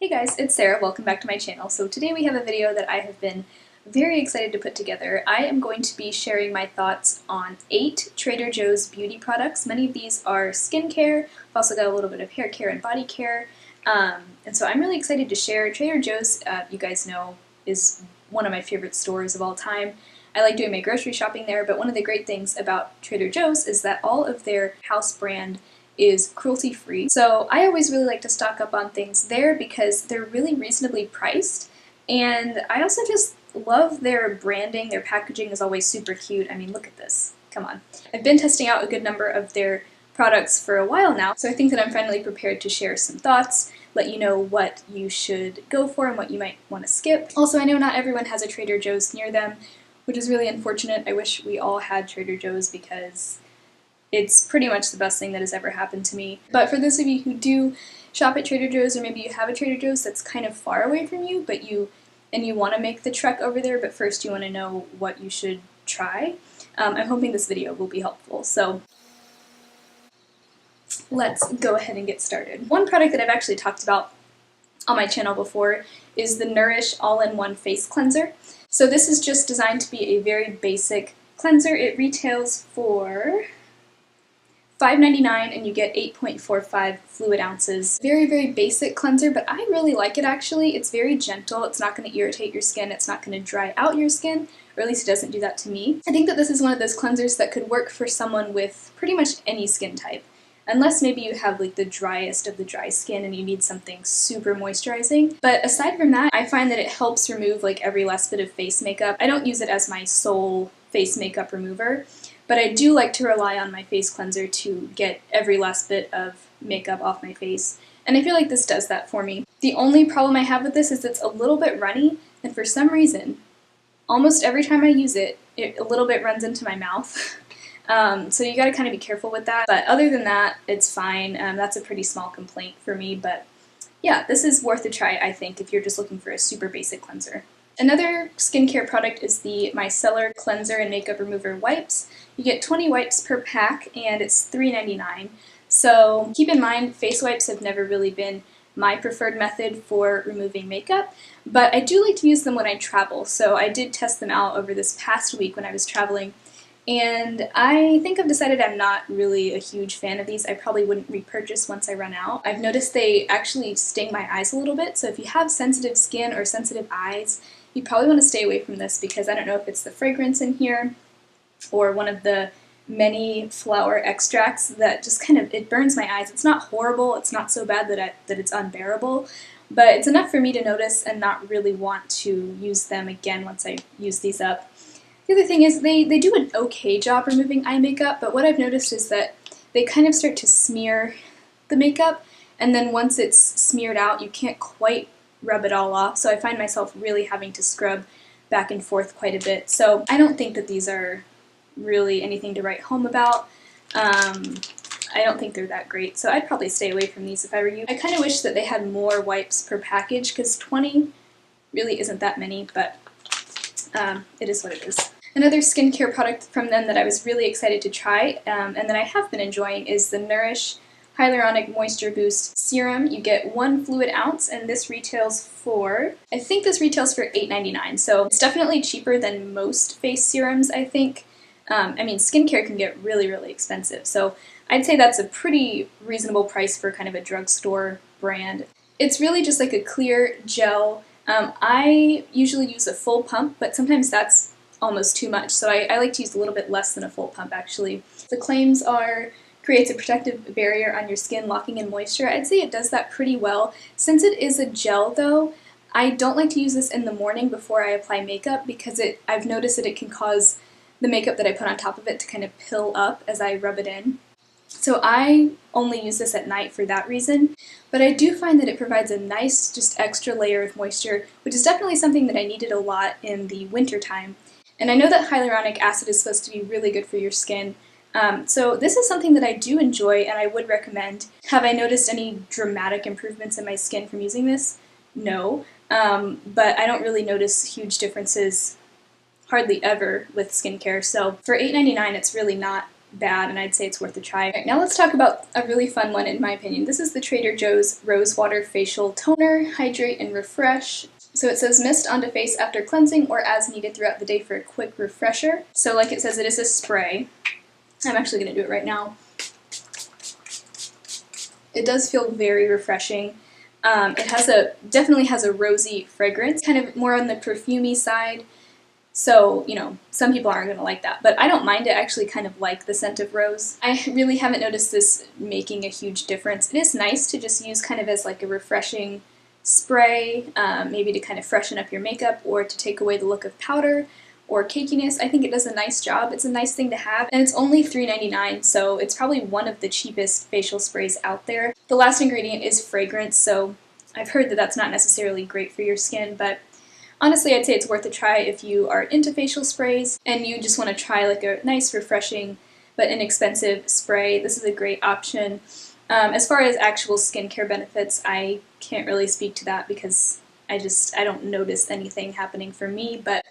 Hey guys, it's Sarah. Welcome back to my channel. So today we have a video that I have been very excited to put together. I am going to be sharing my thoughts on 8 Trader Joe's beauty products. Many of these are skincare. I've also got a little bit of hair care and body care. And so I'm really excited to share. Trader Joe's, you guys know, is one of my favorite stores of all time. I like doing my grocery shopping there, but one of the great things about Trader Joe's is that all of their house brand is cruelty-free. So I always really like to stock up on things there because they're really reasonably priced, and I also just love their branding. Their packaging is always super cute. I mean, look at this. Come on. I've been testing out a good number of their products for a while now, so I think that I'm finally prepared to share some thoughts, let you know what you should go for and what you might want to skip. Also, I know not everyone has a Trader Joe's near them, which is really unfortunate. I wish we all had Trader Joe's because it's pretty much the best thing that has ever happened to me. But for those of you who do shop at Trader Joe's, or maybe you have a Trader Joe's that's kind of far away from you, but you want to make the trek over there, but first you want to know what you should try, I'm hoping this video will be helpful. So let's go ahead and get started. One product that I've actually talked about on my channel before is the Nourish All-in-One Face Cleanser. So this is just designed to be a very basic cleanser. It retails for $5.99 and you get 8.45 fluid ounces. Very, very basic cleanser, but I really like it actually. It's very gentle, it's not going to irritate your skin, it's not going to dry out your skin, or at least it doesn't do that to me. I think that this is one of those cleansers that could work for someone with pretty much any skin type. Unless maybe you have like the driest of the dry skin and you need something super moisturizing. But aside from that, I find that it helps remove like every last bit of face makeup. I don't use it as my sole face makeup remover, but I do like to rely on my face cleanser to get every last bit of makeup off my face, and I feel like this does that for me. The only problem I have with this is it's a little bit runny, and for some reason, almost every time I use it, a little bit runs into my mouth. So you gotta kind of be careful with that, but other than that, it's fine. That's a pretty small complaint for me, but yeah, this is worth a try, I think, if you're just looking for a super basic cleanser. Another skincare product is the Micellar Cleanser and Makeup Remover Wipes. You get 20 wipes per pack and it's $3.99. So keep in mind, face wipes have never really been my preferred method for removing makeup, but I do like to use them when I travel. So I did test them out over this past week when I was traveling, and I think I've decided I'm not really a huge fan of these. I probably wouldn't repurchase once I run out. I've noticed they actually sting my eyes a little bit, so if you have sensitive skin or sensitive eyes, you probably want to stay away from this because I don't know if it's the fragrance in here or one of the many flower extracts that just kind of, it burns my eyes. It's not horrible, it's not so bad that it's unbearable, but it's enough for me to notice and not really want to use them again once I use these up. The other thing is they do an okay job removing eye makeup, but what I've noticed is that they kind of start to smear the makeup, and then once it's smeared out, you can't quite rub it all off, so I find myself really having to scrub back and forth quite a bit. So I don't think that these are really anything to write home about. I don't think they're that great, so I'd probably stay away from these if I were you. I kind of wish that they had more wipes per package because 20 really isn't that many, but it is what it is. Another skincare product from them that I was really excited to try and that I have been enjoying is the Nourish Hyaluronic Moisture Boost Serum. You get 1 fluid ounce, and this retails for, I think this retails for $8.99, so it's definitely cheaper than most face serums, I think. I mean, skincare can get really, really expensive, so I'd say that's a pretty reasonable price for kind of a drugstore brand. It's really just like a clear gel. I usually use a full pump, but sometimes that's almost too much, so I like to use a little bit less than a full pump, actually. The claims are, creates a protective barrier on your skin, locking in moisture. I'd say it does that pretty well. Since it is a gel, though, I don't like to use this in the morning before I apply makeup because I've noticed that it can cause the makeup that I put on top of it to kind of pill up as I rub it in. So I only use this at night for that reason, but I do find that it provides a nice, just extra layer of moisture, which is definitely something that I needed a lot in the winter time. And I know that hyaluronic acid is supposed to be really good for your skin, so this is something that I do enjoy and I would recommend. Have I noticed any dramatic improvements in my skin from using this? No, but I don't really notice huge differences hardly ever with skincare, so for $8.99 it's really not bad, and I'd say it's worth a try. Right, now let's talk about a really fun one in my opinion. This is the Trader Joe's Rose Water Facial Toner, Hydrate and Refresh. So it says mist onto face after cleansing or as needed throughout the day for a quick refresher. So like it says, it is a spray. I'm actually going to do it right now. It does feel very refreshing. It definitely has a rosy fragrance, kind of more on the perfumey side. So, you know, some people aren't going to like that, but I don't mind it. I actually kind of like the scent of rose. I really haven't noticed this making a huge difference. It is nice to just use kind of as like a refreshing spray, maybe to kind of freshen up your makeup or to take away the look of powder or cakiness. I think it does a nice job. It's a nice thing to have, and it's only $3.99, so it's probably one of the cheapest facial sprays out there. The last ingredient is fragrance, so I've heard that that's not necessarily great for your skin, but honestly, I'd say it's worth a try if you are into facial sprays and you just want to try like a nice, refreshing, but inexpensive spray. This is a great option. As far as actual skincare benefits, I can't really speak to that because I don't notice anything happening for me, but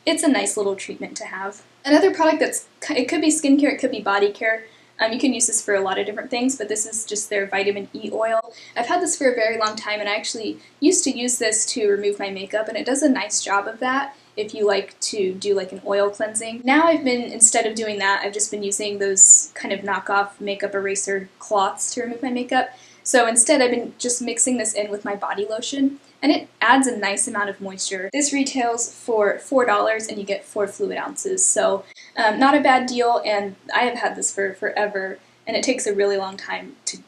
it's a nice little treatment to have. Another product it could be skincare, it could be body care. You can use this for a lot of different things, but this is just their vitamin E oil. I've had this for a very long time, and I actually used to use this to remove my makeup, and it does a nice job of that if you like to do like an oil cleansing. Now instead of doing that, I've just been using those kind of knockoff makeup eraser cloths to remove my makeup. So instead, I've been just mixing this in with my body lotion, and it adds a nice amount of moisture. This retails for $4, and you get 4 fluid ounces, so not a bad deal, and I have had this for forever, and it takes a really long time to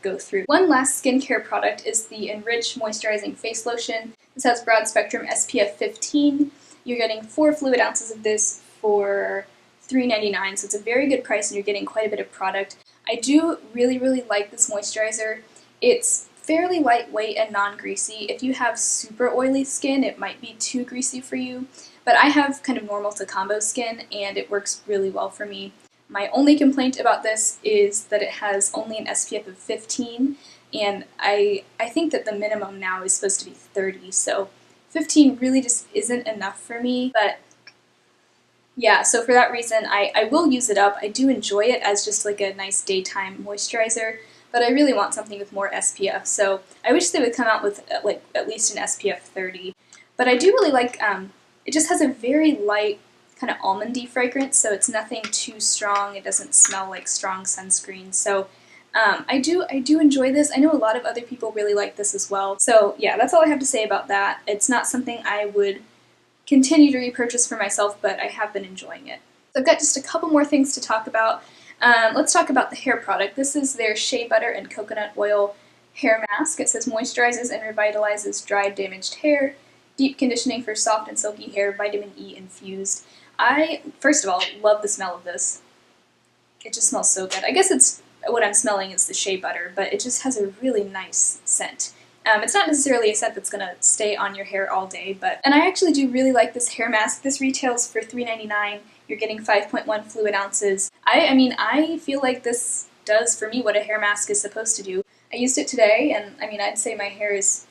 go through. One last skincare product is the Enrich Moisturizing Face Lotion. This has broad spectrum SPF 15. You're getting 4 fluid ounces of this for $3.99, so it's a very good price, and you're getting quite a bit of product. I do really, really like this moisturizer. It's fairly lightweight and non-greasy. If you have super oily skin, it might be too greasy for you, but I have kind of normal to combo skin, and it works really well for me. My only complaint about this is that it has only an SPF of 15, and I think that the minimum now is supposed to be 30, so 15 really just isn't enough for me, but yeah, so for that reason, I will use it up. I do enjoy it as just like a nice daytime moisturizer, but I really want something with more SPF, so I wish they would come out with like at least an SPF 30. But I do really like, it just has a very light kind of almondy fragrance, so it's nothing too strong. It doesn't smell like strong sunscreen, so I do enjoy this. I know a lot of other people really like this as well. So yeah, that's all I have to say about that. It's not something I would continue to repurchase for myself, but I have been enjoying it. So I've got just a couple more things to talk about. Let's talk about the hair product. This is their shea butter and coconut oil hair mask. It says moisturizes and revitalizes dried, damaged hair, deep conditioning for soft and silky hair, vitamin E infused. I, first of all, love the smell of this. It just smells so good. I guess it's what I'm smelling is the shea butter, but it just has a really nice scent. It's not necessarily a scent that's going to stay on your hair all day, and I actually do really like this hair mask. This retails for $3.99. You're getting 5.1 fluid ounces. I mean, I feel like this does for me what a hair mask is supposed to do. I used it today, and I mean, I'd say my hair is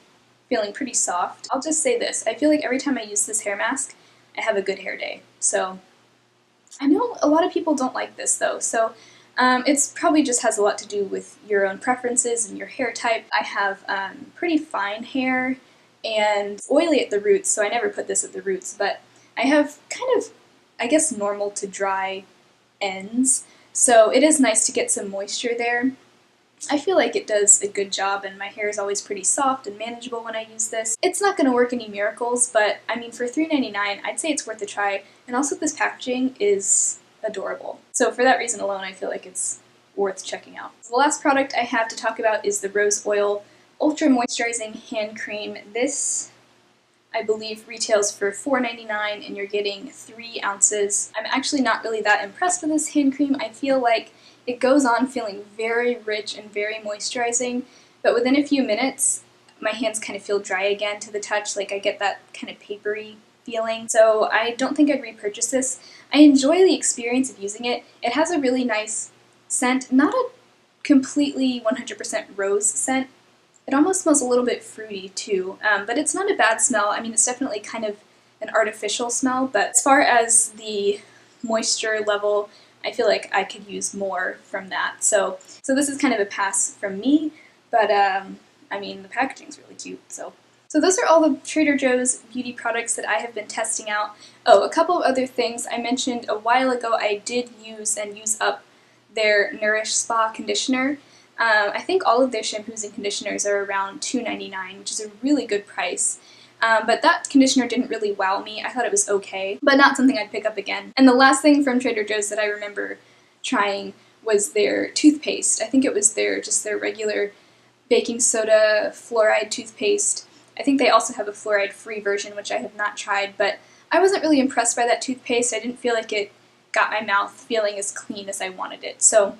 feeling pretty soft. I'll just say this. I feel like every time I use this hair mask, I have a good hair day. So I know a lot of people don't like this, though, so it's probably just has a lot to do with your own preferences and your hair type. I have pretty fine hair and oily at the roots, so I never put this at the roots, but I have kind of, I guess, normal to dry ends, so it is nice to get some moisture there. I feel like it does a good job, and my hair is always pretty soft and manageable when I use this. It's not going to work any miracles, but I mean, for $3.99, I'd say it's worth a try, and also this packaging is adorable. So for that reason alone, I feel like it's worth checking out. So the last product I have to talk about is the Rose Oil Ultra Moisturizing Hand Cream. This, I believe, retails for $4.99, and you're getting 3 ounces. I'm actually not really that impressed with this hand cream. I feel like it goes on feeling very rich and very moisturizing, but within a few minutes, my hands kind of feel dry again to the touch. Like I get that kind of papery feeling. So I don't think I'd repurchase this. I enjoy the experience of using it. It has a really nice scent, not a completely 100% rose scent. It almost smells a little bit fruity too, but it's not a bad smell. I mean, it's definitely kind of an artificial smell, but as far as the moisture level I feel like I could use more from that. So this is kind of a pass from me, but I mean, the packaging's really cute, so. So those are all the Trader Joe's beauty products that I have been testing out. Oh, a couple of other things. I mentioned a while ago I did use and use up their Nourish Spa conditioner. I think all of their shampoos and conditioners are around $2.99, which is a really good price. But that conditioner didn't really wow me. I thought it was okay, but not something I'd pick up again. And the last thing from Trader Joe's that I remember trying was their toothpaste. I think it was just their regular baking soda fluoride toothpaste. I think they also have a fluoride-free version, which I have not tried, but I wasn't really impressed by that toothpaste. I didn't feel like it got my mouth feeling as clean as I wanted it. So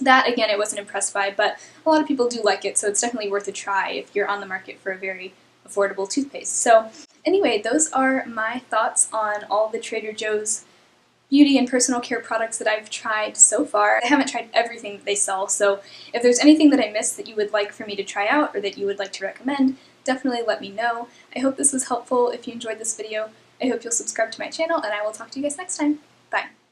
that, again, I wasn't impressed by, but a lot of people do like it, so it's definitely worth a try if you're on the market for a very affordable toothpaste. So anyway, those are my thoughts on all the Trader Joe's beauty and personal care products that I've tried so far. I haven't tried everything that they sell, so if there's anything that I missed that you would like for me to try out or that you would like to recommend, definitely let me know. I hope this was helpful. If you enjoyed this video, I hope you'll subscribe to my channel, and I will talk to you guys next time. Bye!